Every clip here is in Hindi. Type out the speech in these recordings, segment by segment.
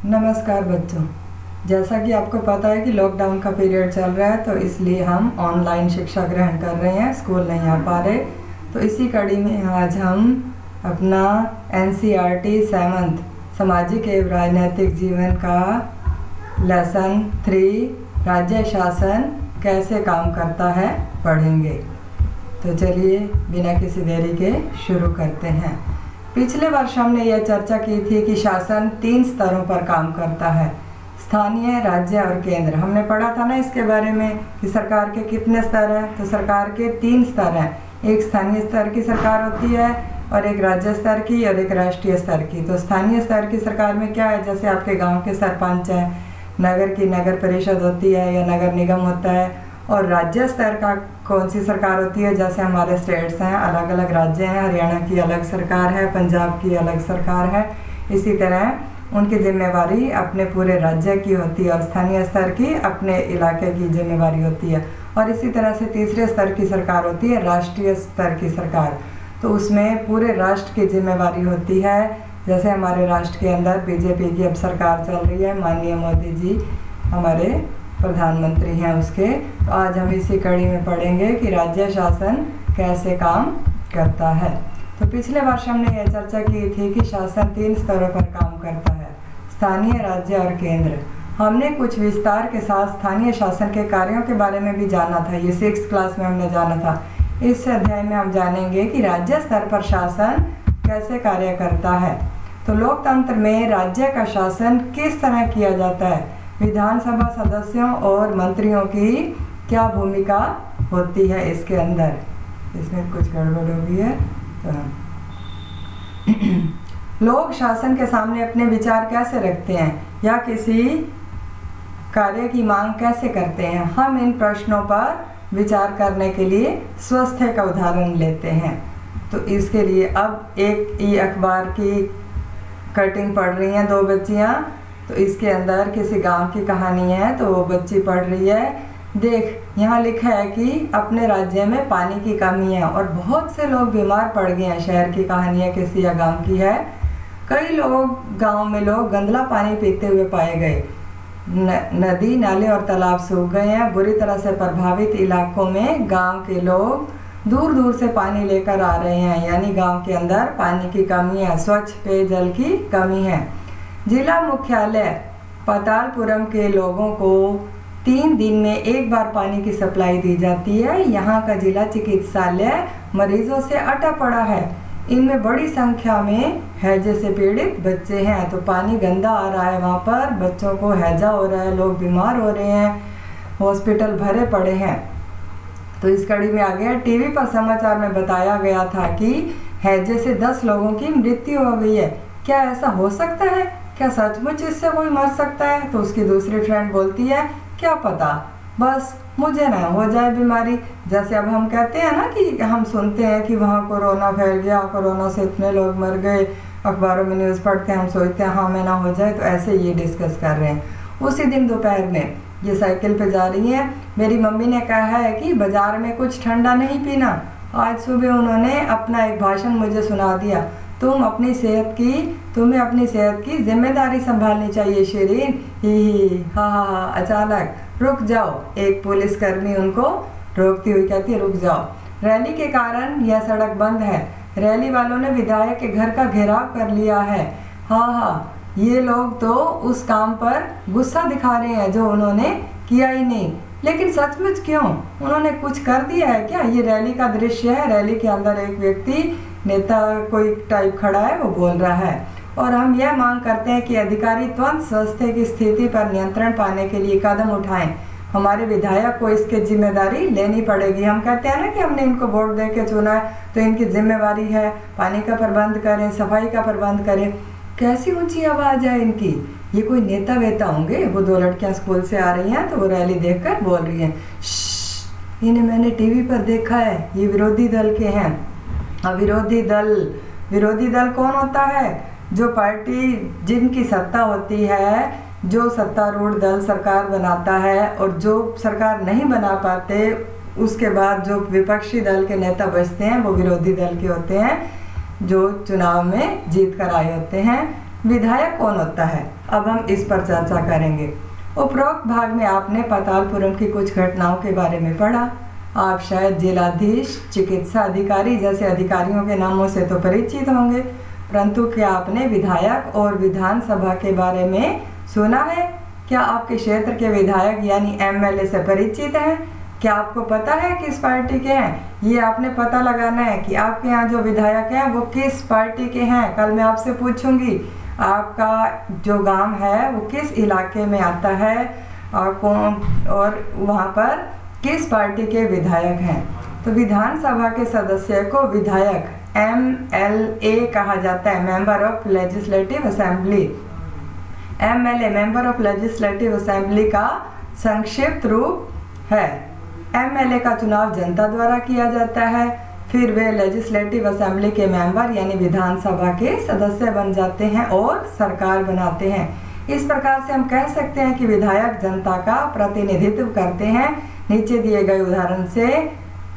नमस्कार बच्चों। जैसा कि आपको पता है कि लॉकडाउन का पीरियड चल रहा है, तो इसलिए हम ऑनलाइन शिक्षा ग्रहण कर रहे हैं, स्कूल नहीं आ पा रहे। तो इसी कड़ी में आज हम अपना NCERT 7th सामाजिक एवं राजनैतिक जीवन का लेसन 3 राज्य शासन कैसे काम करता है पढ़ेंगे। तो चलिए बिना किसी देरी के शुरू करते हैं। पिछले वर्ष हमने यह चर्चा की थी कि शासन 3 स्तरों पर काम करता है, स्थानीय, राज्य और केंद्र। हमने पढ़ा था ना इसके बारे में कि सरकार के कितने स्तर हैं। तो सरकार के 3 स्तर हैं, एक स्थानीय स्तर की सरकार होती है और एक राज्य स्तर की और एक राष्ट्रीय स्तर की। तो स्थानीय स्तर की सरकार में क्या है, जैसे आपके गांव के सरपंच हैं, नगर की नगर परिषद होती है या नगर निगम होता है। और राज्य स्तर का कौन सी सरकार होती है, जैसे हमारे स्टेट्स हैं, अलग अलग राज्य हैं, हरियाणा की अलग सरकार है, पंजाब की अलग सरकार है। इसी तरह उनकी जिम्मेवारी अपने पूरे राज्य की होती है और स्थानीय स्तर की अपने इलाके की जिम्मेवारी होती है। और इसी तरह से तीसरे स्तर की सरकार होती है राष्ट्रीय स्तर की सरकार। तो उसमें पूरे राष्ट्र की जिम्मेवारी होती है। जैसे हमारे राष्ट्र के अंदर BJP की अब सरकार चल रही है, माननीय मोदी जी हमारे प्रधानमंत्री हैं उसके। तो आज हम इसी कड़ी में पढ़ेंगे कि राज्य शासन कैसे काम करता है। तो पिछले वर्ष हमने यह चर्चा की थी कि शासन 3 स्तरों पर काम करता है, स्थानीय, राज्य और केंद्र। हमने कुछ विस्तार के साथ स्थानीय शासन के कार्यों के बारे में भी जाना था, ये 6th क्लास में हमने जाना था। इस अध्याय में हम जानेंगे कि राज्य स्तर पर शासन कैसे कार्य करता है। तो लोकतंत्र में राज्य का शासन किस तरह किया जाता है, विधानसभा सदस्यों और मंत्रियों की क्या भूमिका होती है इसके अंदर। इसमें कुछ गड़बड़ हो गई है। तो लोग शासन के सामने अपने विचार कैसे रखते हैं या किसी कार्य की मांग कैसे करते हैं। हम इन प्रश्नों पर विचार करने के लिए स्वास्थ्य का उदाहरण लेते हैं। तो इसके लिए अब एक अखबार की कटिंग पढ़ रही हैं 2 बच्चियाँ। तो इसके अंदर किसी गांव की कहानी है, तो वो बच्ची पढ़ रही है। देख, यहाँ लिखा है कि अपने राज्य में पानी की कमी है और बहुत से लोग बीमार पड़ गए हैं। शहर की कहानी है, किसी या गांव की है। कई लोग गांव में लोग गंदला पानी पीते हुए पाए गए। नदी, नाले और तालाब सूख गए हैं। बुरी तरह से प्रभावित इलाकों में गाँव के लोग दूर दूर से पानी लेकर आ रहे हैं, यानी गाँव के अंदर पानी की कमी है, स्वच्छ पेयजल की कमी है। जिला मुख्यालय पातालपुरम के लोगों को 3 दिन में एक बार पानी की सप्लाई दी जाती है। यहाँ का जिला चिकित्सालय मरीजों से अटा पड़ा है। इनमें बड़ी संख्या में हैजे से पीड़ित बच्चे हैं। तो पानी गंदा आ रहा है, वहाँ पर बच्चों को हैजा हो रहा है, लोग बीमार हो रहे हैं, हॉस्पिटल भरे पड़े हैं। तो इस कड़ी में आ गया, टीवी पर समाचार में बताया गया था कि हैजे से 10 लोगों की मृत्यु हो गई है। क्या ऐसा हो सकता है? क्या सचमुच इससे कोई मर सकता है? तो उसकी दूसरी फ्रेंड बोलती है, क्या पता, बस मुझे ना हो जाए बीमारी। जैसे अब हम कहते हैं ना कि हम सुनते हैं कि वहाँ कोरोना फैल गया, कोरोना से इतने लोग मर गए, अखबारों में न्यूज़ पढ़ते हैं, हम सोचते हैं हाँ मैं ना हो जाए। तो ऐसे ये डिस्कस कर रहे हैं। उसी दिन दोपहर में ये साइकिल पे जा रही हैं। मेरी मम्मी ने कहा है कि बाजार में कुछ ठंडा नहीं पीना। आज सुबह उन्होंने अपना एक भाषण मुझे सुना दिया, तुम्हें अपनी सेहत की जिम्मेदारी संभालनी चाहिए शिरीन। ही हा। अचानक रुक जाओ, एक पुलिसकर्मी उनको रोकती हुई कहती है, रुक जाओ, रैली के कारण यह सड़क बंद है। रैली वालों ने विधायक के घर का घेराव कर लिया है। हाँ, ये लोग तो उस काम पर गुस्सा दिखा रहे हैं जो उन्होंने किया ही नहीं। लेकिन सचमुच क्यों, उन्होंने कुछ कर दिया है क्या? ये रैली का दृश्य है। रैली के अंदर एक व्यक्ति, नेता कोई टाइप खड़ा है, वो बोल रहा है। और हम यह मांग करते हैं कि अधिकारी तुरंत स्वास्थ्य की स्थिति पर नियंत्रण पाने के लिए कदम उठाएं। हमारे विधायक को इसकी जिम्मेदारी लेनी पड़ेगी। हम कहते हैं ना कि हमने इनको वोट दे के चुना है, तो इनकी जिम्मेवारी है पानी का प्रबंध करें, सफाई का प्रबंध करें। कैसी ऊंची आवाज़ है इनकी, ये कोई नेता वेता होंगे। वो 2 लड़कियां स्कूल से आ रही हैं, तो वो रैली देखकर बोल रही हैं, इन्हें मैंने टीवी पर देखा है, ये विरोधी दल के हैं। अब विरोधी दल कौन होता है? जो पार्टी जिनकी सत्ता होती है, जो सत्तारूढ़ दल सरकार बनाता है और जो सरकार नहीं बना पाते, उसके बाद जो विपक्षी दल के नेता बचते हैं वो विरोधी दल के होते हैं, जो चुनाव में जीत कर आए होते हैं। विधायक कौन होता है, अब हम इस पर चर्चा करेंगे। उपरोक्त भाग में आपने पातालपुरम की कुछ घटनाओं के बारे में पढ़ा। आप शायद जिलाधीश, चिकित्सा अधिकारी जैसे अधिकारियों के नामों से तो परिचित होंगे, परंतु क्या आपने विधायक और विधानसभा के बारे में सुना है? क्या आपके क्षेत्र के विधायक यानी एमएलए से परिचित हैं? क्या आपको पता है किस पार्टी के हैं? ये आपने पता लगाना है कि आपके यहाँ जो विधायक हैं वो किस पार्टी के हैं। कल मैं आपसे पूछूंगी आपका जो गांव है वो किस इलाके में आता है और कौन, और वहाँ पर किस पार्टी के विधायक हैं। तो विधानसभा के सदस्य को विधायक MLA कहा जाता है, member of legislative assembly. MLA member of legislative assembly का संक्षिप्त रूप है। MLA का चुनाव जनता द्वारा किया जाता है, फिर वे लेजिस्लेटिव असेंबली के मेंबर यानी विधानसभा के सदस्य बन जाते हैं और सरकार बनाते हैं। इस प्रकार से हम कह सकते हैं कि विधायक जनता का प्रतिनिधित्व करते हैं। नीचे दिए गए उदाहरण से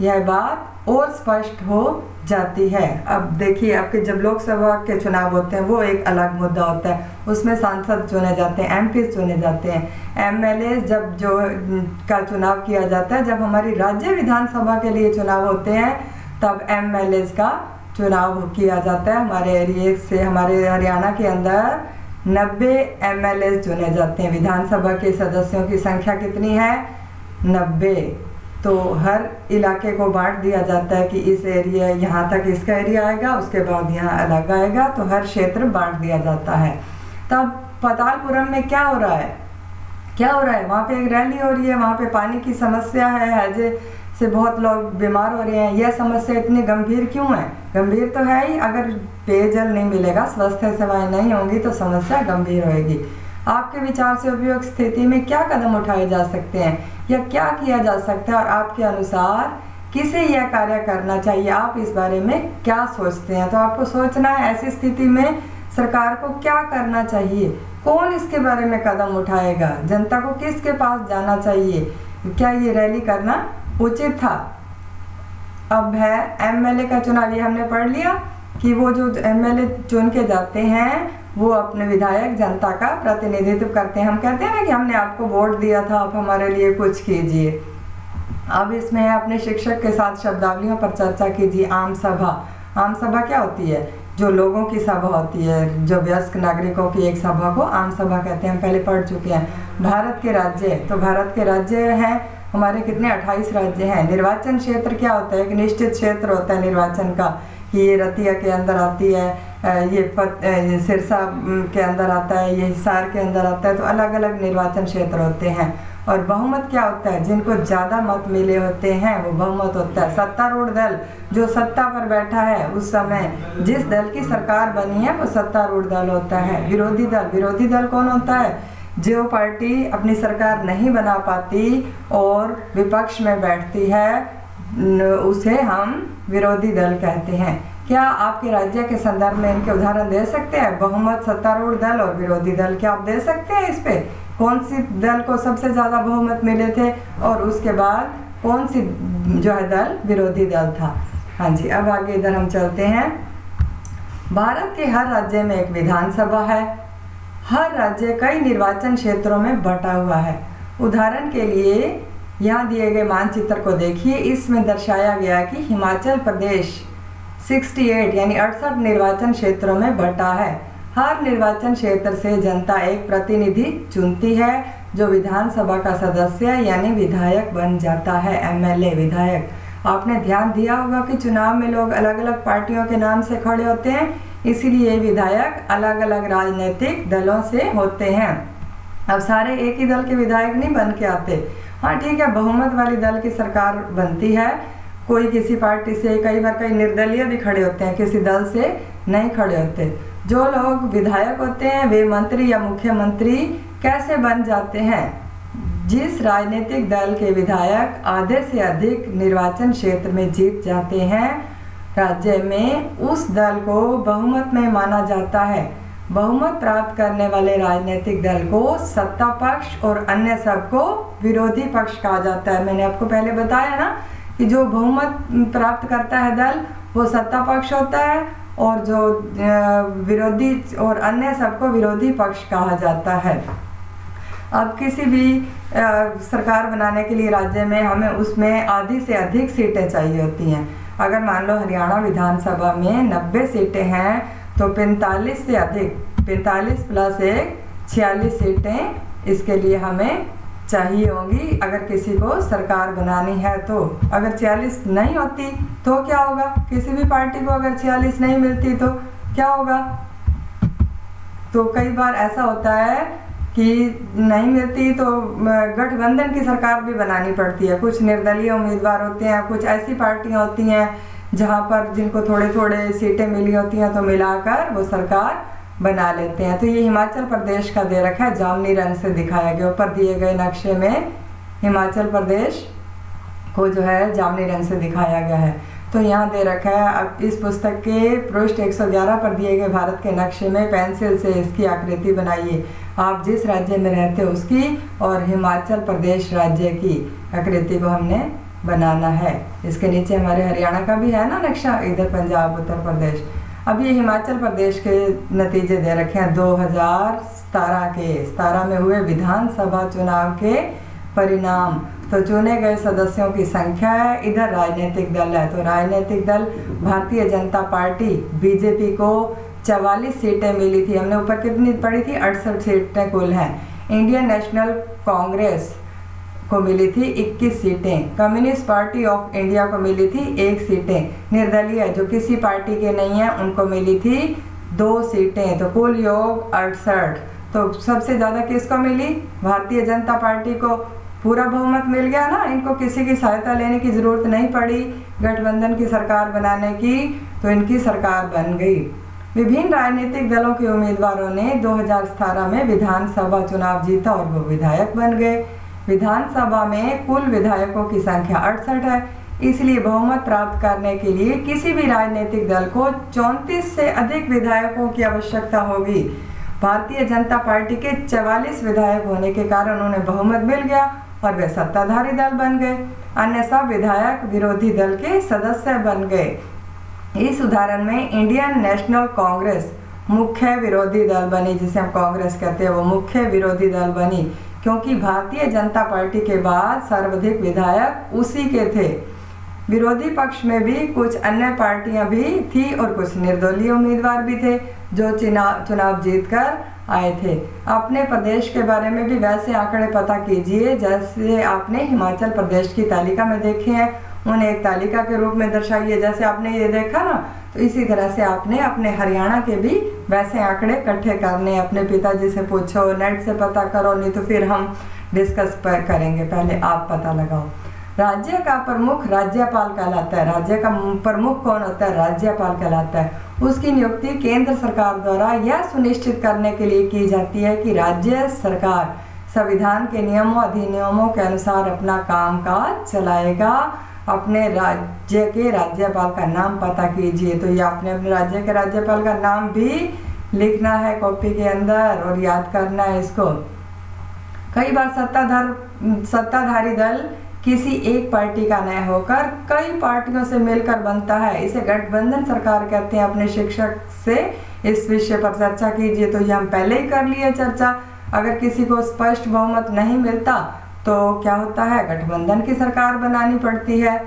यह बात और स्पष्ट हो जाती है। अब देखिए, आपके जब लोकसभा के चुनाव होते हैं वो एक अलग मुद्दा होता है, उसमें सांसद चुने जाते हैं, MP चुने जाते हैं। MLA जब जो का चुनाव किया जाता है, जब हमारी राज्य विधानसभा के लिए चुनाव होते हैं तब MLA का चुनाव किया जाता है। हमारे एरिया से, हमारे हरियाणा के अंदर 90 MLA चुने जाते हैं। विधानसभा के सदस्यों की संख्या कितनी है? 90। तो हर इलाके को बांट दिया जाता है कि इस एरिया, यहाँ तक इसका एरिया आएगा, उसके बाद यहाँ अलग आएगा, तो हर क्षेत्र बांट दिया जाता है। तब पातालपुरम में क्या हो रहा है? वहाँ पे एक रैली हो रही है, वहाँ पे पानी की समस्या है, हैजे से बहुत लोग बीमार हो रहे हैं। यह समस्या इतनी गंभीर क्यों है? गंभीर तो है ही, अगर पेयजल नहीं मिलेगा, स्वास्थ्य सेवाएं नहीं होंगी तो समस्या गंभीर होगी। आपके विचार से उपयुक्त स्थिति में क्या कदम उठाए जा सकते हैं या क्या किया जा सकता है, और आपके अनुसार किसे यह कार्य करना चाहिए? आप इस बारे में क्या सोचते हैं? तो आपको सोचना है ऐसी स्थिति में सरकार को क्या करना चाहिए, कौन इसके बारे में कदम उठाएगा, जनता को किसके पास जाना चाहिए, क्या ये रैली करना उचित था? अब है MLA का चुनाव। ये हमने पढ़ लिया कि वो जो MLA चुन के जाते हैं वो अपने विधायक जनता का प्रतिनिधित्व करते हैं। हम कहते हैं ना कि हमने आपको वोट दिया था, आप हमारे लिए कुछ कीजिए। अब इसमें है अपने शिक्षक के साथ शब्दावलियों पर चर्चा कीजिए। आम सभा क्या होती है? जो लोगों की सभा होती है, जो वयस्क नागरिकों की एक सभा को आम सभा कहते हैं, हम पहले पढ़ चुके हैं। भारत के राज्य, तो भारत के राज्य हैं हमारे कितने? 28 राज्य हैं। निर्वाचन क्षेत्र क्या होता है? एक निश्चित क्षेत्र होता है निर्वाचन का, कि ये रतिया के अंदर आती है, ये सिरसा के अंदर आता है, ये हिसार के अंदर आता है, तो अलग अलग निर्वाचन क्षेत्र होते हैं। और बहुमत क्या होता है? जिनको ज़्यादा मत मिले होते हैं वो बहुमत होता है। सत्तारूढ़ दल जो सत्ता पर बैठा है, उस समय जिस दल की सरकार बनी है वो सत्तारूढ़ दल होता है। विरोधी दल कौन होता है? जो पार्टी अपनी सरकार नहीं बना पाती और विपक्ष में बैठती है उसे हम विरोधी दल कहते हैं। क्या आपके राज्य के संदर्भ में इनके उदाहरण दे सकते हैं? बहुमत, सत्तारूढ़ दल और विरोधी दल, क्या आप दे सकते हैं इस पे? कौन सी दल को सबसे ज़्यादा बहुमत मिले थे और उसके बाद कौन सी जो है दल विरोधी दल था? हाँ जी, अब आगे इधर हम चलते हैं। भारत के हर राज्य में एक विधानसभा है। हर राज्य कई निर्वाचन क्षेत्रों में बटा हुआ है। उदाहरण के लिए यहाँ दिए गए मानचित्र को देखिए। इसमें दर्शाया गया कि हिमाचल प्रदेश 68 यानी 68 निर्वाचन क्षेत्रों में बटा है। हर निर्वाचन क्षेत्र से जनता एक प्रतिनिधि चुनती है जो विधानसभा का सदस्य यानी विधायक बन जाता है। MLA विधायक। आपने ध्यान दिया होगा कि चुनाव में लोग अलग अलग पार्टियों के नाम से खड़े होते हैं, इसीलिए विधायक अलग अलग राजनीतिक दलों से होते हैं। अब सारे एक ही दल के विधायक नहीं बन के आते। हाँ ठीक है, बहुमत वाली दल की सरकार बनती है, कोई किसी पार्टी से, कई बार कई निर्दलीय भी खड़े होते हैं, किसी दल से नहीं खड़े होते। जो लोग विधायक होते हैं वे मंत्री या मुख्यमंत्री कैसे बन जाते हैं? जिस राजनीतिक दल के विधायक आधे से अधिक निर्वाचन क्षेत्र में जीत जाते हैं राज्य में, उस दल को बहुमत में माना जाता है। बहुमत प्राप्त करने वाले राजनीतिक दल को सत्ता पक्ष और अन्य सबको विरोधी पक्ष कहा जाता है। मैंने आपको पहले बताया ना कि जो बहुमत प्राप्त करता है दल वो सत्ता पक्ष होता है और जो विरोधी और अन्य सबको विरोधी पक्ष कहा जाता है। अब किसी भी सरकार बनाने के लिए राज्य में हमें उसमें आधी से अधिक सीटें चाहिए होती हैं। अगर मान लो हरियाणा विधानसभा में 90 सीटें हैं तो 45 से अधिक, 45 प्लस 1 46 सीटें इसके लिए हमें चाहिए होंगी अगर किसी को सरकार बनानी है। तो अगर 46 नहीं होती तो क्या होगा? किसी भी पार्टी को अगर 46 नहीं मिलती तो क्या होगा? तो कई बार ऐसा होता है कि नहीं मिलती तो गठबंधन की सरकार भी बनानी पड़ती है। कुछ निर्दलीय उम्मीदवार होते हैं, कुछ ऐसी पार्टियां होती हैं जहां पर जिनको थोड़े थोड़े सीटें मिली होती हैं तो मिलाकर वो सरकार बना लेते हैं। तो ये हिमाचल प्रदेश का दे रखा है, जामनी रंग से दिखाया गया। ऊपर दिए गए नक्शे में हिमाचल प्रदेश को जो है जामनी रंग से दिखाया गया है। तो यहाँ दे रखा है। अब इस पुस्तक के पृष्ठ 111 पर दिए गए भारत के नक्शे में पेंसिल से इसकी आकृति बनाइए। आप जिस राज्य में रहते हो उसकी और हिमाचल प्रदेश राज्य की आकृति को हमने बनाना है। इसके नीचे हमारे हरियाणा का भी है ना नक्शा, इधर पंजाब, उत्तर प्रदेश। अब ये हिमाचल प्रदेश के नतीजे दे रखे हैं 2017 में हुए विधानसभा चुनाव के परिणाम। तो चुने गए सदस्यों की संख्या है, इधर राजनीतिक दल है। तो राजनीतिक दल भारतीय जनता पार्टी बीजेपी को 44 सीटें मिली थी। हमने ऊपर कितनी पढ़ी थी? 68 सीटें कुल हैं। इंडियन नेशनल कांग्रेस को मिली थी 21 सीटें। कम्युनिस्ट पार्टी ऑफ इंडिया को मिली थी 1 सीटें। निर्दलीय जो किसी पार्टी के नहीं है उनको मिली थी 2 सीटें। तो कुल योग 68। तो सबसे ज़्यादा किसको मिली? भारतीय जनता पार्टी को। पूरा बहुमत मिल गया ना, इनको किसी की सहायता लेने की ज़रूरत नहीं पड़ी गठबंधन की सरकार बनाने की, तो इनकी सरकार बन गई। विभिन्न राजनीतिक दलों के उम्मीदवारों ने 2017 में विधानसभा चुनाव जीता और वो विधायक बन गए। विधानसभा में कुल विधायकों की संख्या 68 है, इसलिए बहुमत प्राप्त करने के लिए किसी भी राजनीतिक दल को 34 से अधिक विधायकों की आवश्यकता होगी। भारतीय जनता पार्टी के 44 विधायक होने के कारण उन्हें बहुमत मिल गया और वे सत्ताधारी दल बन गए। अन्य सब विधायक विरोधी दल के सदस्य बन गए। इस उदाहरण में इंडियन नेशनल कांग्रेस मुख्य विरोधी दल बनी, जिसे हम कांग्रेस कहते हैं, वो मुख्य विरोधी दल बनी क्योंकि भारतीय जनता पार्टी के बाद सर्वाधिक विधायक उसी के थे। विरोधी पक्ष में भी कुछ अन्य पार्टियां भी थी और कुछ निर्दलीय उम्मीदवार भी थे जो चुनाव जीतकर आए थे। अपने प्रदेश के बारे में भी वैसे आंकड़े पता कीजिए जैसे आपने हिमाचल प्रदेश की तालिका में देखे हैं, उन्हें एक तालिका के रूप में दर्शाइए। जैसे आपने ये देखा ना, तो इसी तरह से आपने अपने हरियाणा के भी वैसे आंकड़े इकट्ठे करने। अपने पिताजी से पूछो, नेट से पता करो, नहीं तो फिर हम डिस्कस करेंगे। पहले आप पता लगाओ। राज्य का प्रमुख राज्यपाल कहलाता है। राज्य का प्रमुख कौन होता है? राज्यपाल कहलाता है। उसकी नियुक्ति केंद्र सरकार द्वारा यह सुनिश्चित करने के लिए की जाती है कि राज्य सरकार संविधान के नियमों अधिनियमों के अनुसार अपना कामकाज चलाएगा। अपने राज्य के राज्यपाल का नाम पता कीजिए। तो ये आपने अपने राज्य के राज्यपाल का नाम भी लिखना है कॉपी के अंदर और याद करना है इसको। कई बार सत्ताधारी दल किसी एक पार्टी का न होकर कई पार्टियों से मिलकर बनता है। इसे गठबंधन सरकार कहते हैं। अपने शिक्षक से इस विषय पर चर्चा कीजिए। तो ये हम पहले ही कर लिए चर्चा। अगर किसी को स्पष्ट बहुमत नहीं मिलता तो क्या होता है? गठबंधन की सरकार बनानी पड़ती है।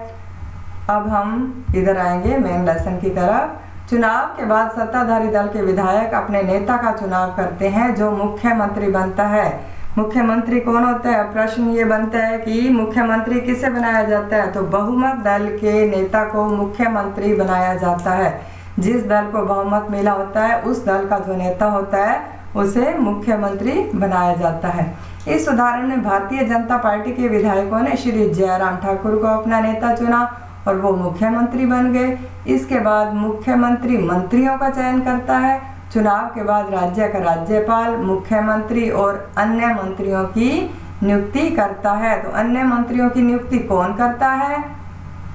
अब हम इधर आएंगे मेन लेसन की तरफ। चुनाव के बाद सत्ताधारी दल के विधायक अपने नेता का चुनाव करते हैं जो मुख्यमंत्री बनता है। मुख्यमंत्री कौन होता है? प्रश्न ये बनता है कि मुख्यमंत्री किसे बनाया जाता है? तो बहुमत दल के नेता को मुख्यमंत्री बनाया जाता है। जिस दल को बहुमत मिला होता है उस दल का जो नेता होता है उसे मुख्यमंत्री बनाया जाता है। इस उदाहरण में भारतीय जनता पार्टी के विधायकों ने श्री जयराम ठाकुर को अपना नेता चुना और वो मुख्यमंत्री बन गए। इसके बाद मुख्यमंत्री मंत्रियों का चयन करता है। चुनाव के बाद राज्य का राज्यपाल मुख्यमंत्री और अन्य मंत्रियों की नियुक्ति करता है। तो अन्य मंत्रियों की नियुक्ति कौन करता है?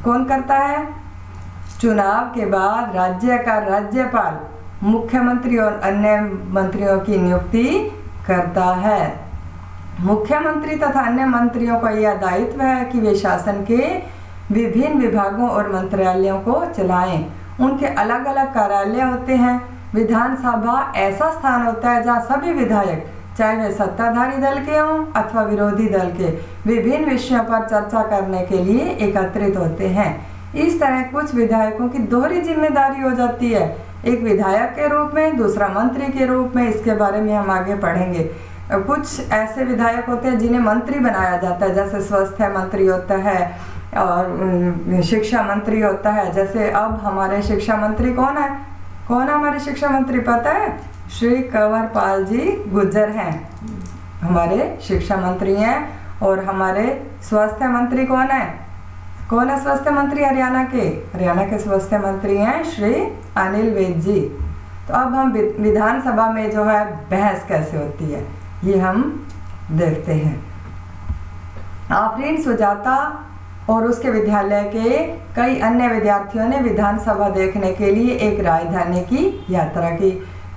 कौन करता है? चुनाव के बाद राज्य का राज्यपाल मुख्यमंत्री और अन्य मंत्रियों की नियुक्ति करता है। मुख्यमंत्री तथा अन्य मंत्रियों का यह दायित्व है कि वे शासन के विभिन्न विभागों और मंत्रालयों को चलाएं। उनके अलग अलग कार्यालय होते हैं। विधानसभा ऐसा स्थान होता है जहाँ सभी विधायक, चाहे वे सत्ताधारी दल के हों अथवा विरोधी दल के, विभिन्न विषयों पर चर्चा करने के लिए एकत्रित होते हैं। इस तरह कुछ विधायकों की दोहरी जिम्मेदारी हो जाती है, एक विधायक के रूप में, दूसरा मंत्री के रूप में। इसके बारे में हम आगे पढ़ेंगे। कुछ ऐसे विधायक होते हैं जिन्हें मंत्री बनाया जाता है, जैसे स्वास्थ्य मंत्री होता है और शिक्षा मंत्री होता है। जैसे अब हमारे शिक्षा मंत्री कौन है? कौन है हमारे शिक्षा मंत्री, पता है? श्री कंवरपाल जी गुर्जर हैं, हमारे शिक्षा मंत्री हैं। और हमारे स्वास्थ्य मंत्री कौन है? कौन है स्वास्थ्य मंत्री हरियाणा के? हरियाणा के स्वास्थ्य मंत्री हैं श्री अनिल विज जी। तो अब हम विधानसभा में जो है बहस कैसे होती है ये हम देखते हैं। आफरीन सुजाता और उसके विद्यालय के कई अन्य विद्यार्थियों ने विधानसभा देखने के लिए एक राजधानी की यात्रा की।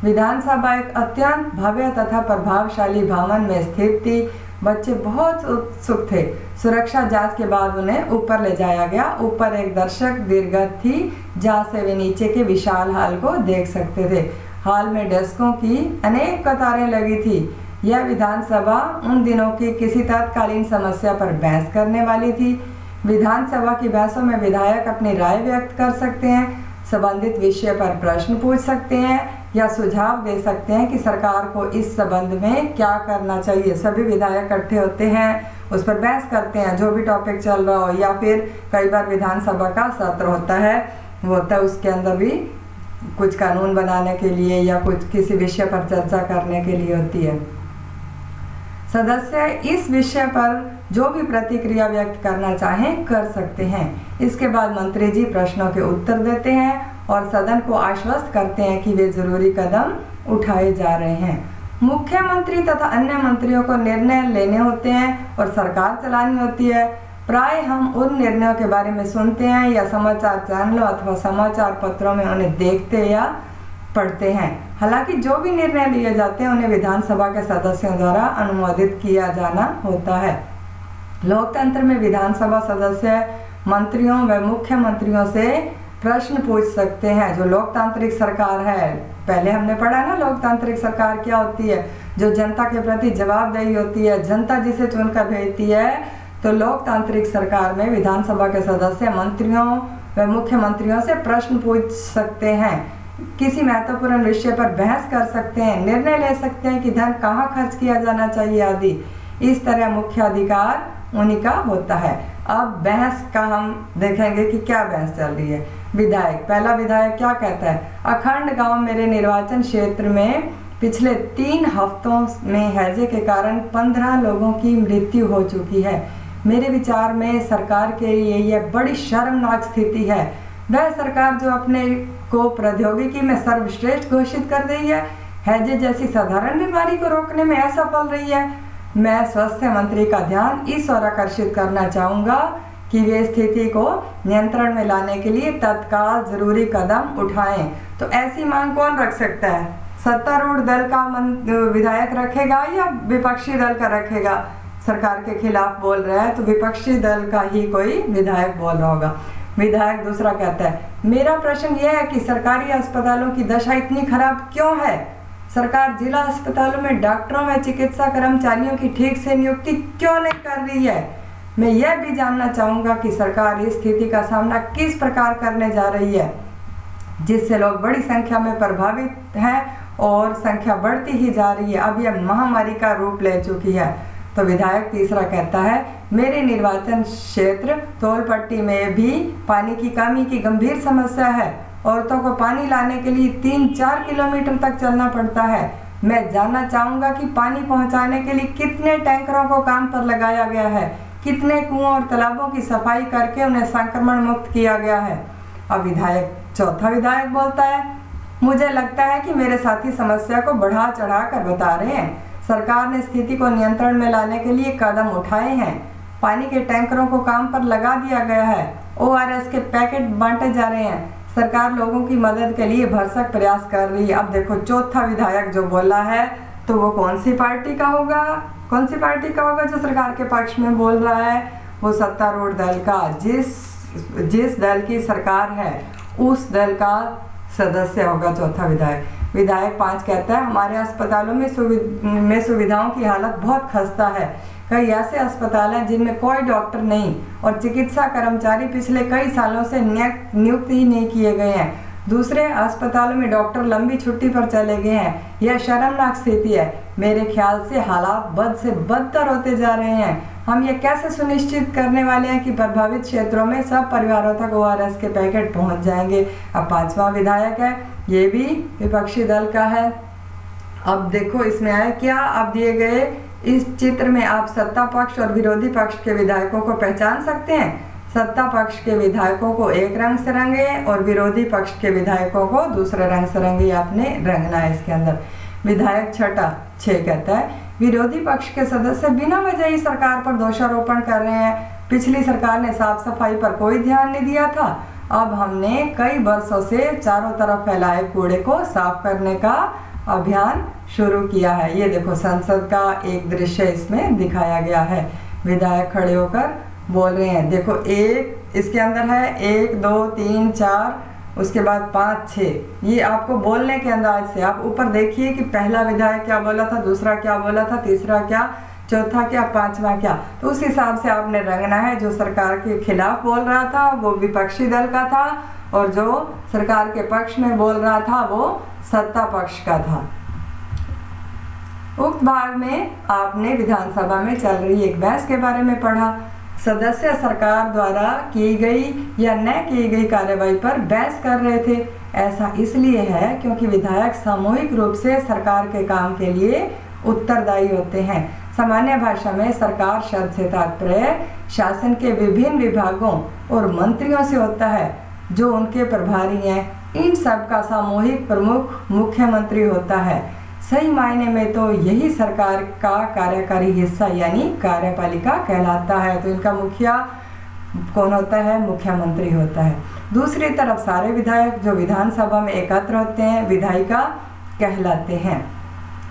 विधानसभा एक अत्यंत भव्य तथा प्रभावशाली भवन में स्थित थी। बच्चे बहुत उत्सुक थे। सुरक्षा जांच के बाद उन्हें ऊपर ले जाया गया। ऊपर एक दर्शक दीर्घ थी जहां से वे नीचे के विशाल हॉल को देख सकते थे। हॉल में डेस्कों की अनेक कतारें लगी थी। यह विधानसभा उन दिनों की किसी तत्कालीन समस्या पर बहस करने वाली थी। विधानसभा की बहसों में विधायक अपनी राय व्यक्त कर सकते हैं, संबंधित विषय पर प्रश्न पूछ सकते हैं या सुझाव दे सकते हैं कि सरकार को इस संबंध में क्या करना चाहिए। सभी विधायक इकट्ठे होते हैं, उस पर बहस करते हैं, जो भी टॉपिक चल रहा हो। या फिर कई बार विधानसभा का सत्र होता है, वो होता है उसके अंदर भी कुछ कानून बनाने के लिए या कुछ किसी विषय पर चर्चा करने के लिए होती है। सदस्य इस विषय पर जो भी प्रतिक्रिया व्यक्त करना चाहें कर सकते हैं। इसके बाद मंत्री जी प्रश्नों के उत्तर देते हैं और सदन को आश्वस्त करते हैं कि वे जरूरी कदम उठाए जा रहे हैं। मुख्यमंत्री तथा अन्य मंत्रियों को निर्णय लेने होते हैं और सरकार चलानी होती है। प्राय हम उन निर्णयों के बारे में सुनते हैं या समाचार चैनलों अथवा समाचार पत्रों में उन्हें देखते या पढ़ते हैं। हालांकि जो भी निर्णय लिए जाते हैं उन्हें विधानसभा के सदस्यों द्वारा अनुमोदित किया जाना होता है। लोकतंत्र में विधानसभा सदस्य मंत्रियों व मुख्यमंत्रियों से प्रश्न पूछ सकते हैं। जो लोकतांत्रिक सरकार है, पहले हमने पढ़ा ना लोकतांत्रिक सरकार क्या होती है, जो जनता के प्रति जवाबदेही होती है, जनता जिसे चुनकर भेजती है। तो लोकतांत्रिक सरकार में विधानसभा के सदस्य मंत्रियों व मुख्यमंत्रियों से प्रश्न पूछ सकते हैं, किसी महत्वपूर्ण विषय पर बहस कर सकते हैं, निर्णय ले सकते हैं कि धन कहाँ खर्च किया जाना चाहिए आदि। इस तरह मुख्य अधिकार उन्हीं का होता है। अब बहस का हम देखेंगे कि क्या बहस चल रही है। विधायक, पहला विधायक क्या कहता है? अखंड गांव मेरे निर्वाचन क्षेत्र में पिछले 3 हफ्तों में हैजे के कारण 15 लोगों की मृत्यु हो चुकी है। मेरे विचार में सरकार के लिए यह बड़ी शर्मनाक स्थिति है। वह सरकार जो अपने को प्रौद्योगिकी में सर्वश्रेष्ठ घोषित कर रही है, हैजे जैसी साधारण बीमारी को रोकने में असफल रही है। मैं स्वास्थ्य मंत्री का ध्यान इस ओर आकर्षित करना चाहूँगा कि वे स्थिति को नियंत्रण में लाने के लिए तत्काल जरूरी कदम उठाएं। तो ऐसी मांग कौन रख सकता है? सत्तारूढ़ दल का विधायक रखेगा या विपक्षी दल का रखेगा? सरकार के खिलाफ बोल रहा है तो विपक्षी दल का ही कोई विधायक बोल रहा होगा। विधायक दूसरा कहता है, मेरा प्रश्न यह है कि सरकारी अस्पतालों की दशा इतनी खराब क्यों है? सरकार जिला अस्पतालों में डॉक्टरों व चिकित्सा कर्मचारियों की ठीक से नियुक्ति क्यों नहीं कर रही है? मैं यह भी जानना चाहूँगा कि सरकार इस स्थिति का सामना किस प्रकार करने जा रही है, जिससे लोग बड़ी संख्या में प्रभावित हैं और संख्या बढ़ती ही जा रही है। अब यह महामारी का रूप ले चुकी है। तो विधायक तीसरा कहता है, मेरे निर्वाचन क्षेत्र तोलपट्टी में भी पानी की कमी की गंभीर समस्या है। औरतों को पानी लाने के लिए 3-4 किलोमीटर तक चलना पड़ता है। मैं जानना चाहूँगा कि पानी पहुँचाने के लिए कितने टैंकरों को काम पर लगाया गया है, कितने कुओं और तालाबों की सफाई करके उन्हें संक्रमण मुक्त किया गया है। अब चौथा विधायक बोलता है, मुझे लगता है कि मेरे साथी समस्या को बढ़ा चढ़ा कर बता रहे हैं। सरकार ने स्थिति को नियंत्रण में लाने के लिए कदम उठाए हैं। पानी के टैंकरों को काम पर लगा दिया गया है। ORS के पैकेट बांटे जा रहे हैं। सरकार लोगों की मदद के लिए भरसक प्रयास कर रही है। अब देखो चौथा विधायक जो बोला है तो वो कौन सी पार्टी का होगा? कौन सी पार्टी का होगा जो सरकार के पक्ष में बोल रहा है? वो सत्तारूढ़ दल का। जिस दल की सरकार है उस दल का सदस्य होगा चौथा विधायक। विधायक 5 कहता है हमारे अस्पतालों में सुविधाओं की हालत बहुत खस्ता है। कई ऐसे अस्पताल हैं जिनमें कोई डॉक्टर नहीं और चिकित्सा कर्मचारी पिछले कई सालों से नियुक्त ही नहीं किए गए हैं। दूसरे अस्पतालों में डॉक्टर लंबी छुट्टी पर चले गए हैं। यह शर्मनाक स्थिति है। मेरे ख्याल से हालात बद से बदतर होते जा रहे हैं। हम ये कैसे सुनिश्चित करने वाले हैं कि प्रभावित क्षेत्रों में सब परिवारों तक ORS के पैकेट पहुंच जाएंगे। अब 5वां विधायक है, ये भी विपक्षी दल का है। अब देखो इसमें आया क्या, अब दिए गए इस चित्र में आप सत्ता पक्ष और विरोधी पक्ष के विधायकों को पहचान सकते हैं। सत्ता पक्ष के विधायकों को एक रंग से रंगे और विरोधी पक्ष के विधायकों को दूसरे रंग से रंगे। आपने रंगना है इसके अंदर। विधायक 6 कहता है विरोधी पक्ष के सदस्य बिना वजह ही सरकार पर दोषारोपण कर रहे हैं। पिछली सरकार ने साफ सफाई पर कोई ध्यान नहीं दिया था। अब हमने कई वर्षों से चारों तरफ फैलाए कूड़े को साफ करने का अभियान शुरू किया है। ये देखो संसद का एक दृश्य इसमें दिखाया गया है। विधायक खड़े होकर बोल रहे हैं। देखो एक इसके अंदर है 1 2 3 4, उसके बाद 5 6। ये आपको बोलने के अंदाज से आप ऊपर देखिए कि पहला विधायक क्या बोला था, दूसरा क्या बोला था, तीसरा क्या, चौथा क्या, 5वां क्या। तो उस हिसाब से आपने रंगना है। जो सरकार के खिलाफ बोल रहा था वो विपक्षी दल का था और जो सरकार के पक्ष में बोल रहा था वो सत्ता पक्ष का था। उक्त भाग में आपने विधानसभा में चल रही एक बहस के बारे में पढ़ा। सदस्य सरकार द्वारा की गई या न की गई कार्यवाही पर बहस कर रहे थे। ऐसा इसलिए है क्योंकि विधायक सामूहिक रूप से सरकार के काम के लिए उत्तरदायी होते हैं। सामान्य भाषा में सरकार शब्द से तात्पर्य शासन के विभिन्न विभागों और मंत्रियों से होता है जो उनके प्रभारी हैं। इन सब का सामूहिक प्रमुख मुख्यमंत्री होता है। सही मायने में तो यही सरकार का कार्यकारी हिस्सा यानी कार्यपालिका कहलाता है। तो इनका मुखिया कौन होता है? मुख्यमंत्री होता है। दूसरी तरफ सारे विधायक जो विधानसभा में एकत्र होते हैं विधायिका कहलाते हैं।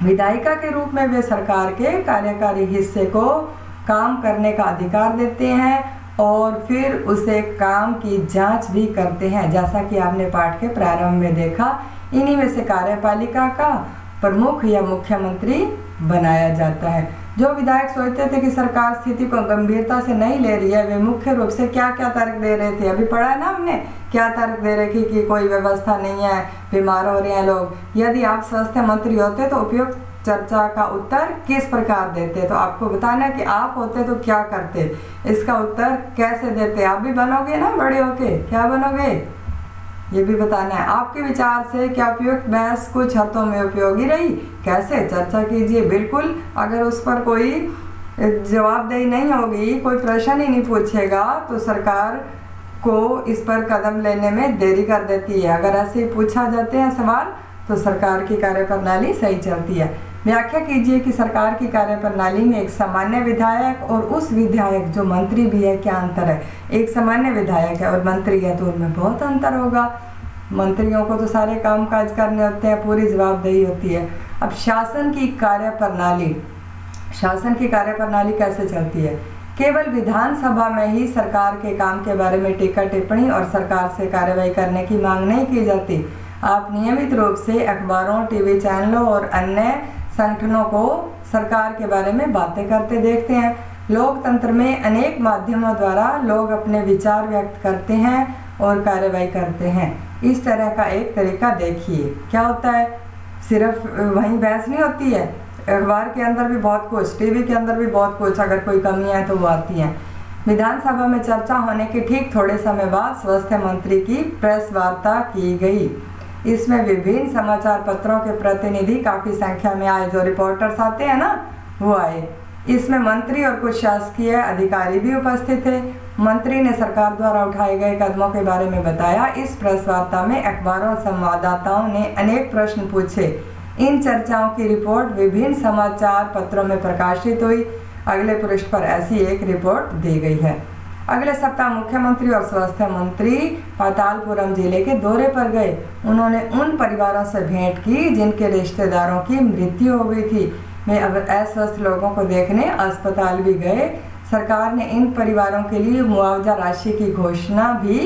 विधायिका के रूप में वे सरकार के कार्यकारी हिस्से को काम करने का अधिकार देते हैं और फिर उसे काम की जांच भी करते हैं। जैसा कि आपने पाठ के प्रारंभ में देखा, इन्हीं में से कार्यपालिका का प्रमुख या मुख्यमंत्री बनाया जाता है। जो विधायक सोचते थे कि सरकार स्थिति को गंभीरता से नहीं ले रही है, वे मुख्य रूप से क्या क्या तर्क दे रहे थे? अभी पढ़ा ना हमने, क्या तर्क दे रहे थे कि कोई व्यवस्था नहीं है, बीमार हो रहे हैं लोग। यदि आप स्वास्थ्य मंत्री होते तो उपयुक्त चर्चा का उत्तर किस प्रकार देते? तो आपको बताना है कि आप होते तो क्या करते, इसका उत्तर कैसे देते। आप भी बनोगे ना बड़े होके, क्या बनोगे ये भी बताना है। आपके विचार से क्या उपयुक्त बहस कुछ हदों में उपयोगी रही? कैसे चर्चा कीजिए। बिल्कुल, अगर उस पर कोई जवाबदेही नहीं होगी, कोई प्रश्न ही नहीं पूछेगा तो सरकार को इस पर कदम लेने में देरी कर देती है। अगर ऐसे पूछा जाते हैं सवाल तो सरकार की कार्यप्रणाली सही चलती है। व्याख्या कीजिए कि सरकार की कार्यप्रणाली में एक सामान्य विधायक और उस विधायक जो मंत्री भी है क्या अंतर है? एक सामान्य विधायक है और मंत्री है तो उनमें बहुत अंतर होगा। मंत्रियों को तो सारे काम काज करने होते हैं, पूरी जवाबदेही होती है। अब शासन की कार्यप्रणाली कैसे चलती है? केवल विधानसभा में ही सरकार के काम के बारे में टीका टिप्पणी और सरकार से कार्रवाई करने की मांग नहीं की जाती। आप नियमित रूप से अखबारों, टीवी चैनलों और अन्य संगठनों को सरकार के बारे में बातें करते देखते हैं। लोकतंत्र में अनेक माध्यमों द्वारा लोग अपने विचार व्यक्त करते हैं और कार्रवाई करते हैं। इस तरह का एक तरीका देखिए क्या होता है। सिर्फ वहीं बहस नहीं होती है, अखबार के अंदर भी बहुत कुछ, टीवी के अंदर भी बहुत कुछ, अगर कोई कमियां हैं तो वो आती हैं। विधानसभा में चर्चा होने के ठीक थोड़े समय बाद स्वास्थ्य मंत्री की प्रेस वार्ता की गई। इसमें विभिन्न समाचार पत्रों के प्रतिनिधि काफी संख्या में आए, जो रिपोर्टर्स आते हैं ना वो आए। इसमें मंत्री और कुछ शासकीय अधिकारी भी उपस्थित थे। मंत्री ने सरकार द्वारा उठाए गए कदमों के बारे में बताया। इस प्रेस वार्ता में अखबारों और संवाददाताओं ने अनेक प्रश्न पूछे। इन चर्चाओं की रिपोर्ट विभिन्न समाचार पत्रों में प्रकाशित हुई। अगले पृष्ठ पर ऐसी एक रिपोर्ट दी गई है। अगले सप्ताह मुख्यमंत्री और स्वास्थ्य मंत्री पातालपुरम जिले के दौरे पर गए। उन्होंने उन परिवारों से भेंट की जिनके रिश्तेदारों की मृत्यु हो गई थी। वे अब अस्वस्थ लोगों को देखने अस्पताल भी गए। सरकार ने इन परिवारों के लिए मुआवजा राशि की घोषणा भी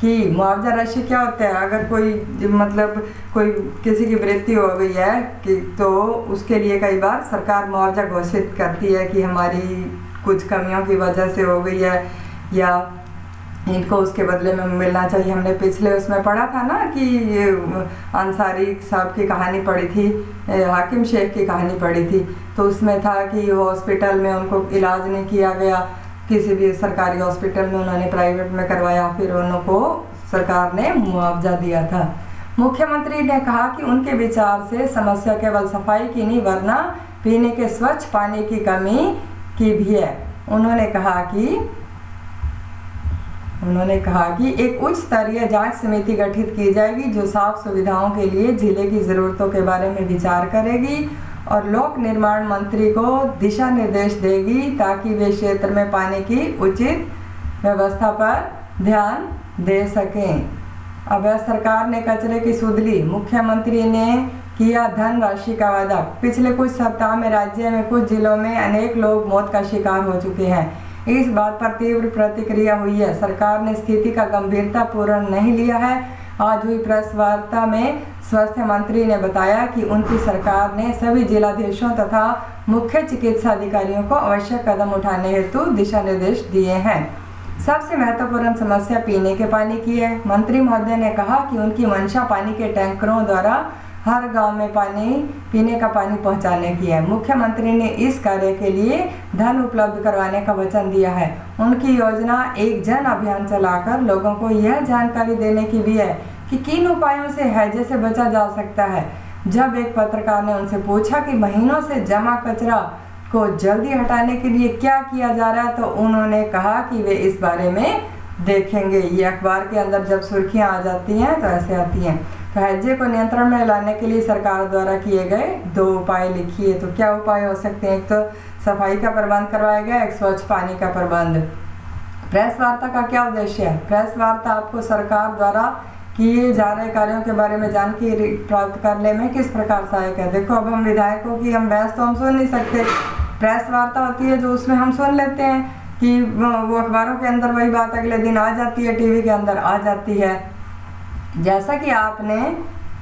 कि मुआवजा राशि क्या होता है, अगर कोई मतलब कोई किसी की मृत्यु हो गई है कि तो उसके लिए कई बार सरकार मुआवजा घोषित करती है कि हमारी कुछ कमियों की वजह से हो गई है या इनको उसके बदले में मिलना चाहिए। हमने पिछले उसमें पढ़ा था ना कि अंसारी साहब की कहानी पढ़ी थी, हाकिम शेख की कहानी पढ़ी थी, तो उसमें था कि हॉस्पिटल में उनको इलाज नहीं किया गया, किसी भी सरकारी हॉस्पिटल में उन्होंने प्राइवेट में करवाया, फिर उनको सरकार ने मुआवजा दिया था। मुख्यमंत्री ने कहा कि उनके विचार से समस्या केवल सफाई की नहीं वरना पीने के स्वच्छ पानी की कमी की भी है। उन्होंने कहा कि एक उच्च स्तरीय जांच समिति गठित की जाएगी जो साफ सुविधाओं के लिए जिले की ज़रूरतों के बारे में विचार करेगी और लोक निर्माण मंत्री को दिशा निर्देश देगी ताकि वे क्षेत्र में पानी की उचित व्यवस्था पर ध्यान दे सकें। अब सरकार ने कचरे की सुध ली, मुख्यमंत्री ने किया धनराशि का वादा। पिछले कुछ सप्ताह में राज्य में कुछ जिलों में अनेक लोग मौत का शिकार हो चुके हैं। इस बात पर तीव्र प्रतिक्रिया हुई है। सरकार ने स्थिति का गंभीरतापूर्ण नहीं लिया है। आज हुई प्रेस वार्ता में स्वास्थ्य मंत्री ने बताया कि उनकी सरकार ने सभी जिलाधीशों तथा मुख्य चिकित्सा अधिकारियों को आवश्यक कदम उठाने हेतु दिशा निर्देश दिए हैं। सबसे महत्वपूर्ण समस्या पीने के पानी की है। मंत्री महोदय ने कहा कि उनकी मंशा पानी के टैंकरों द्वारा हर गांव में पीने का पानी पहुंचाने की है। मुख्यमंत्री ने इस कार्य के लिए धन उपलब्ध करवाने का वचन दिया है। उनकी योजना एक जन अभियान चलाकर लोगों को यह जानकारी देने की भी है कि किन उपायों से हैजे से बचा जा सकता है। जब एक पत्रकार ने उनसे पूछा कि महीनों से जमा कचरा को जल्दी हटाने के लिए क्या किया जा रहा है, तो उन्होंने कहा कि वे इस बारे में देखेंगे। ये अखबार के अंदर जब सुर्खियां आ जाती हैं तो ऐसे आती हैं। तो हैजे को नियंत्रण में लाने के लिए सरकार द्वारा किए गए 2 उपाय लिखिए। तो क्या उपाय हो सकते हैं? एक तो सफाई का प्रबंध करवाया गया, एक स्वच्छ पानी का प्रबंध। प्रेस वार्ता का क्या उद्देश्य है? प्रेस वार्ता आपको सरकार द्वारा किए जा रहे कार्यों के बारे में जानकारी प्राप्त करने में किस प्रकार सहायक है। देखो, अब हम विधायकों की बहस तो हम सुन नहीं सकते। प्रेस वार्ता होती है जो उसमें हम सुन लेते हैं कि वो अखबारों के अंदर वही बात अगले दिन आ जाती है, टीवी के अंदर आ जाती है। जैसा कि आपने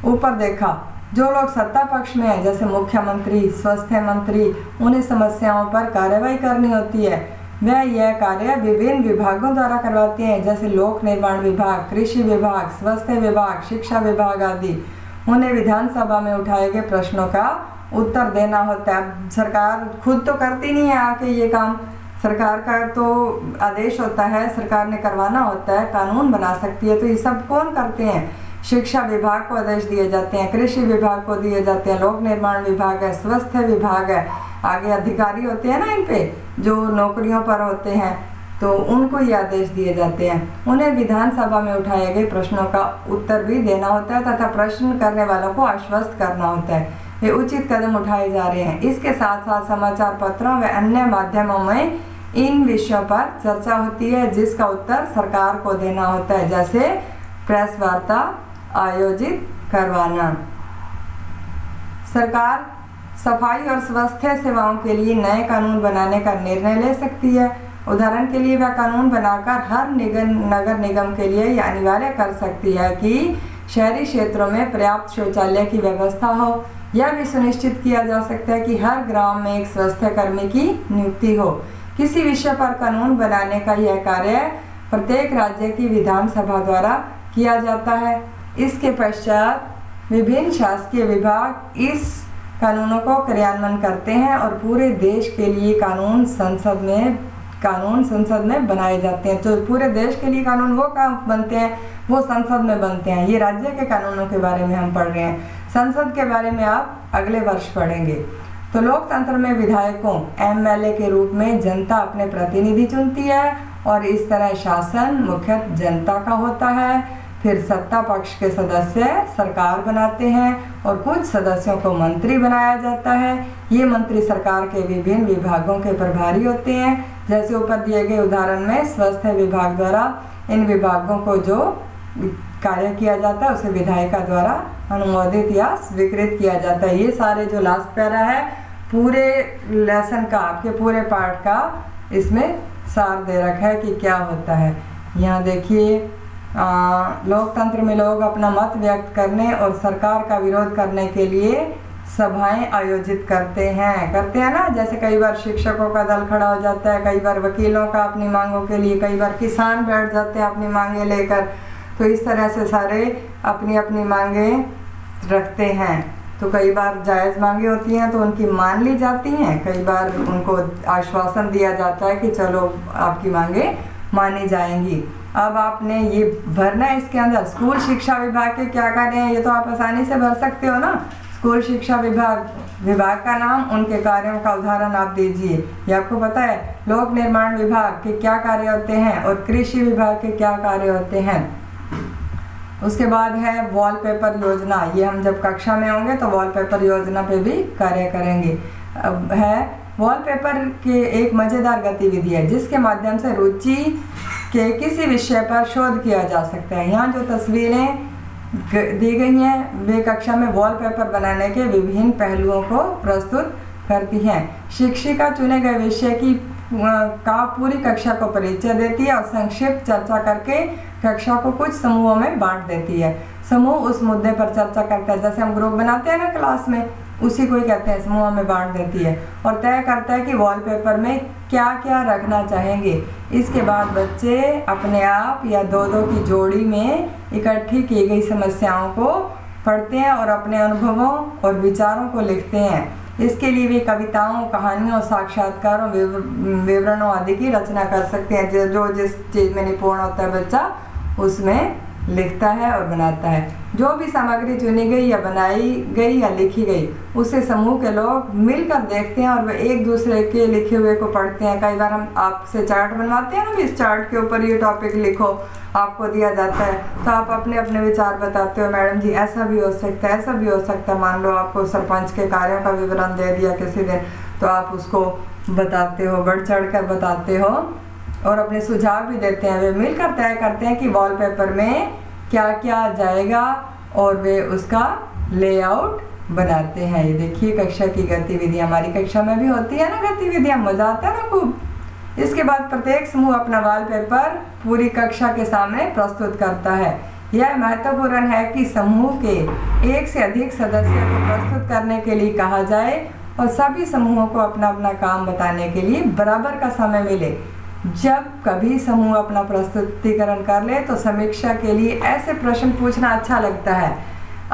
ऊपर देखा, जो लोग सत्ता पक्ष में हैं जैसे मुख्यमंत्री, स्वास्थ्य मंत्री, उन्हें समस्याओं पर कार्रवाई करनी होती है। वह यह कार्य विभिन्न विभागों द्वारा करवाते हैं जैसे लोक निर्माण विभाग, कृषि विभाग, स्वास्थ्य विभाग, शिक्षा विभाग आदि। उन्हें विधानसभा में उठाए गए प्रश्नों का उत्तर देना होता है। सरकार खुद तो करती नहीं है आके ये काम, सरकार का तो आदेश होता है, सरकार ने करवाना होता है, कानून बना सकती है। तो ये सब कौन करते हैं? शिक्षा विभाग को आदेश दिए जाते हैं, कृषि विभाग को दिए जाते हैं, लोक निर्माण विभाग है, स्वास्थ्य विभाग है, आगे अधिकारी होते हैं ना इन पे जो नौकरियों पर होते हैं, तो उनको ये आदेश दिए जाते हैं। उन्हें विधानसभा में उठाए गए प्रश्नों का उत्तर भी देना होता है तथा प्रश्न करने वालों को आश्वस्त करना होता है ये उचित कदम उठाए जा रहे हैं। इसके साथ साथ समाचार पत्रों व अन्य माध्यमों में इन विषयों पर चर्चा होती है जिसका उत्तर सरकार को देना होता है, जैसे प्रेस वार्ता आयोजित करवाना। सरकार सफाई और स्वास्थ्य सेवाओं के लिए नए कानून बनाने का निर्णय ले सकती है। उदाहरण के लिए वह कानून बनाकर हर नगर निगम के लिए यह अनिवार्य कर सकती है कि शहरी क्षेत्रों में पर्याप्त शौचालय की व्यवस्था हो। यह भी सुनिश्चित किया जा सकता है कि हर ग्राम में एक स्वास्थ्य कर्मी की नियुक्ति हो। किसी विषय पर कानून बनाने का यह कार्य प्रत्येक राज्य की विधानसभा द्वारा किया जाता है। इसके पश्चात विभिन्न शासकीय विभाग इस कानूनों को क्रियान्वयन करते हैं और पूरे देश के लिए कानून संसद में बनाए जाते हैं। तो पूरे देश के लिए कानून वो बनते हैं, वो संसद में बनते हैं। ये राज्य के कानूनों के बारे में हम पढ़ रहे हैं, संसद के बारे में आप अगले वर्ष पढ़ेंगे। तो लोकतंत्र में विधायकों एमएलए के रूप में जनता अपने प्रतिनिधि चुनती है और इस तरह शासन मुख्यतः जनता का होता है। फिर सत्ता पक्ष के सदस्य सरकार बनाते हैं और कुछ सदस्यों को मंत्री बनाया जाता है। ये मंत्री सरकार के विभिन्न विभागों के प्रभारी होते हैं। जैसे ऊपर दिए गए उदाहरण में स्वास्थ्य विभाग द्वारा इन विभागों को जो कार्य किया जाता है उसे विधायिका द्वारा अनुमोदित या स्वीकृत किया जाता है। ये सारे जो लास्ट पैरा है पूरे लेसन का, आपके पूरे पार्ट का इसमें सार दे रखा है कि क्या होता है। यहाँ देखिए लोकतंत्र में लोग अपना मत व्यक्त करने और सरकार का विरोध करने के लिए सभाएं आयोजित करते हैं ना। जैसे कई बार शिक्षकों का दल खड़ा हो जाता है, कई बार वकीलों का अपनी मांगों के लिए, कई बार किसान बैठ जाते हैं अपनी मांगे लेकर। तो इस तरह से सारे अपनी अपनी मांगे रखते हैं। तो कई बार जायज़ मांगे होती हैं तो उनकी मान ली जाती हैं, कई बार उनको आश्वासन दिया जाता है कि चलो आपकी मांगे मानी जाएंगी। अब आपने ये भरना है इसके अंदर स्कूल शिक्षा विभाग के क्या कार्य हैं, ये तो आप आसानी से भर सकते हो ना। स्कूल शिक्षा विभाग का नाम, उनके कार्यों का उदाहरण आप दीजिए। ये आपको पता है। लोक निर्माण विभाग के क्या कार्य होते हैं और कृषि विभाग के क्या कार्य होते हैं। उसके बाद है वॉलपेपर योजना। ये हम जब कक्षा में होंगे तो वॉलपेपर योजना पे भी कार्य करेंगे। अब है वॉलपेपर के एक मज़ेदार गतिविधि है जिसके माध्यम से रुचि के किसी विषय पर शोध किया जा सकता है। यहाँ जो तस्वीरें दी गई हैं वे कक्षा में वॉलपेपर बनाने के विभिन्न पहलुओं को प्रस्तुत करती हैं। शिक्षिका चुने गए विषय का पूरी कक्षा को परिचय देती है और संक्षिप्त चर्चा करके कक्षा को कुछ समूहों में बांट देती है। समूह उस मुद्दे पर चर्चा करता है, जैसे हम ग्रुप बनाते हैं ना क्लास में, उसी को ही कहते हैं समूह में बांट देती है और तय करता है कि वॉलपेपर में क्या क्या रखना चाहेंगे। इसके बाद बच्चे अपने आप या दो दो की जोड़ी में इकट्ठी की गई समस्याओं को पढ़ते हैं और अपने अनुभवों और विचारों को लिखते हैं। इसके लिए वे कविताओं, कहानियों, साक्षात्कारों, विवरणों आदि की रचना कर सकते हैं। जो जिस चीज़ में निपुण होता है बच्चा उसमें लिखता है और बनाता है। जो भी सामग्री चुनी गई या बनाई गई या लिखी गई उसे समूह के लोग मिलकर देखते हैं और वे एक दूसरे के लिखे हुए को पढ़ते हैं। कई बार हम आपसे चार्ट बनवाते हैं ना, इस चार्ट के ऊपर ये टॉपिक लिखो, आपको दिया जाता है तो आप अपने अपने विचार बताते हो, मैडम जी ऐसा भी हो सकता है, ऐसा भी हो सकता है। मान लो आपको सरपंच के कार्यों का विवरण दे दिया किसी दिन तो आप उसको बताते हो, बढ़ चढ़ कर बताते हो और अपने सुझाव भी देते हैं। वे मिलकर तय करते हैं कि वॉलपेपर में क्या क्या जाएगा और वे उसका लेआउट बनाते हैं। ये देखिए कक्षा की गतिविधियाँ, हमारी कक्षा में भी होती है ना गतिविधियाँ, मज़ा आता है ना खूब। इसके बाद प्रत्येक समूह अपना वॉलपेपर पूरी कक्षा के सामने प्रस्तुत करता है। यह महत्वपूर्ण है कि समूह के एक से अधिक सदस्य को प्रस्तुत करने के लिए कहा जाए और सभी समूहों को अपना अपना काम बताने के लिए बराबर का समय मिले। जब कभी समूह अपना प्रस्तुतिकरण कर ले तो समीक्षा के लिए ऐसे प्रश्न पूछना अच्छा लगता है।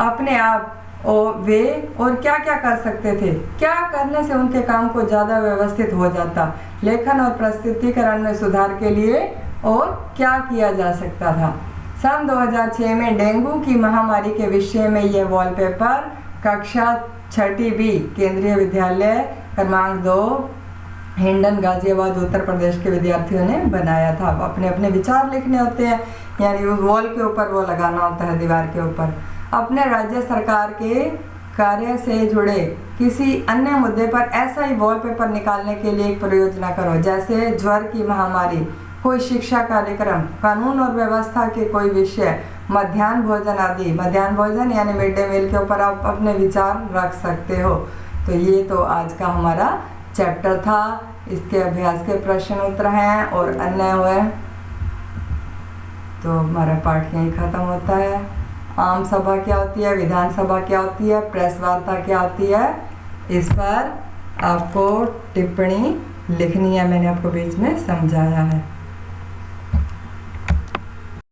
अपने आप वे और क्या क्या कर सकते थे, क्या करने से उनके काम को ज़्यादा व्यवस्थित हो जाता, लेखन और प्रस्तुतिकरण में सुधार के लिए और क्या किया जा सकता था। सन 2006 में डेंगू की महामारी के विषय में यह वॉलपेपर कक्षा 6ठी बी केंद्रीय विद्यालय क्रमांक 2 हिंडन गाजियाबाद उत्तर प्रदेश के विद्यार्थियों ने बनाया था। अपने अपने विचार लिखने होते हैं, यानी वॉल के ऊपर वो लगाना होता है दीवार के ऊपर। अपने राज्य सरकार के कार्य से जुड़े किसी अन्य मुद्दे पर ऐसा ही वॉलपेपर निकालने के लिए एक परियोजना करो, जैसे ज्वर की महामारी, कोई शिक्षा कार्यक्रम, कानून और व्यवस्था के कोई विषय, मध्याह्न भोजन आदि। मध्याह्न भोजन यानी मिड डे मील के ऊपर आप अपने विचार रख सकते हो। तो ये तो आज का हमारा चैप्टर था, इसके अभ्यास के प्रश्न उत्तर हैं और अन्य हुए तो हमारा पाठ यहीं ख़त्म होता है। आम सभा क्या होती है, विधान सभा क्या होती है, प्रेस वार्ता क्या होती है, इस पर आपको टिप्पणी लिखनी है। मैंने आपको बीच में समझाया है।